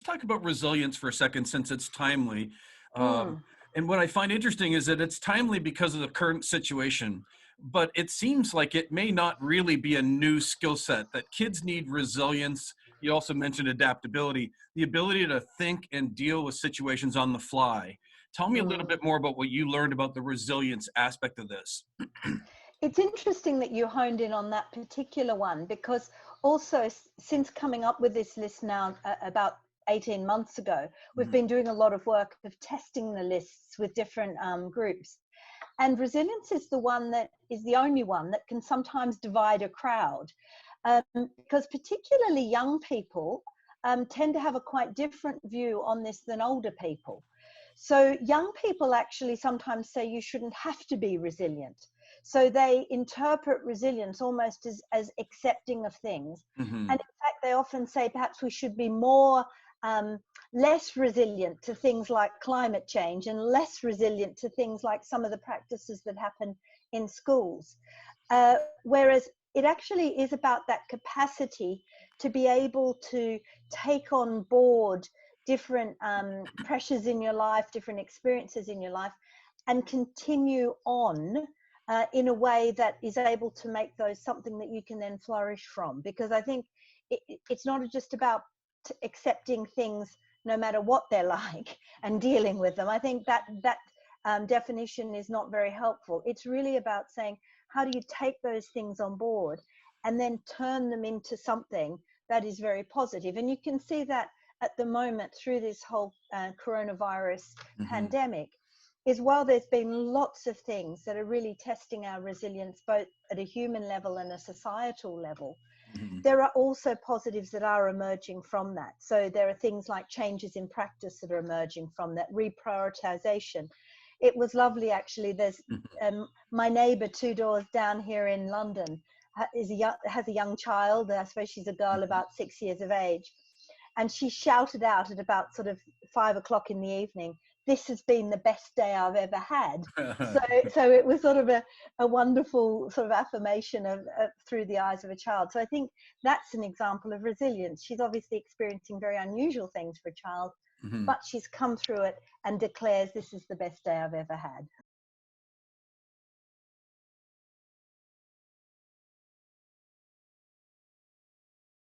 talk about resilience for a second, since it's timely. Um, Mm, and what I find interesting is that it's timely because of the current situation, but it seems like it may not really be a new skill set, that kids need resilience. You also mentioned adaptability, the ability to think and deal with situations on the fly. Tell me a little mm. bit more about what you learned about the resilience aspect of this. It's interesting that you honed in on that particular one because also since coming up with this list now about 18 months ago, we've Mhm. been doing a lot of work of testing the lists with different groups. And resilience is the one that is the only one that can sometimes divide a crowd, because particularly young people tend to have a quite different view on this than older people. So young people actually sometimes say you shouldn't have to be resilient. So they interpret resilience almost as accepting of things. And Mhm. in fact, they often say perhaps we should be more um, less resilient to things like climate change and less resilient to things like some of the practices that happen in schools. Whereas it actually is about that capacity to be able to take on board different pressures in your life, different experiences in your life, and continue on in a way that is able to make those something that you can then flourish from. Because I think it's not just about accepting things no matter what they're like and dealing with them. I think that definition is not very helpful. It's really about saying, how do you take those things on board and then turn them into something that is very positive? And you can see that at the moment through this whole coronavirus Mhm. pandemic, is while there's been lots of things that are really testing our resilience, both at a human level and a societal level, Mhm. there are also positives that are emerging from that. So there are things like changes in practice that are emerging from that, reprioritization. It was lovely, actually. There's my neighbor 2 doors down here in London has a young child. I suppose she's a girl Mhm. about 6 years of age, and she shouted out at about sort of 5 o'clock in the evening, "This has been the best day I've ever had." So, so it was sort of a wonderful sort of affirmation of through the eyes of a child. So I think that's an example of resilience. She's obviously experiencing very unusual things for a child, Mhm. but she's come through it and declares, "This is the best day I've ever had."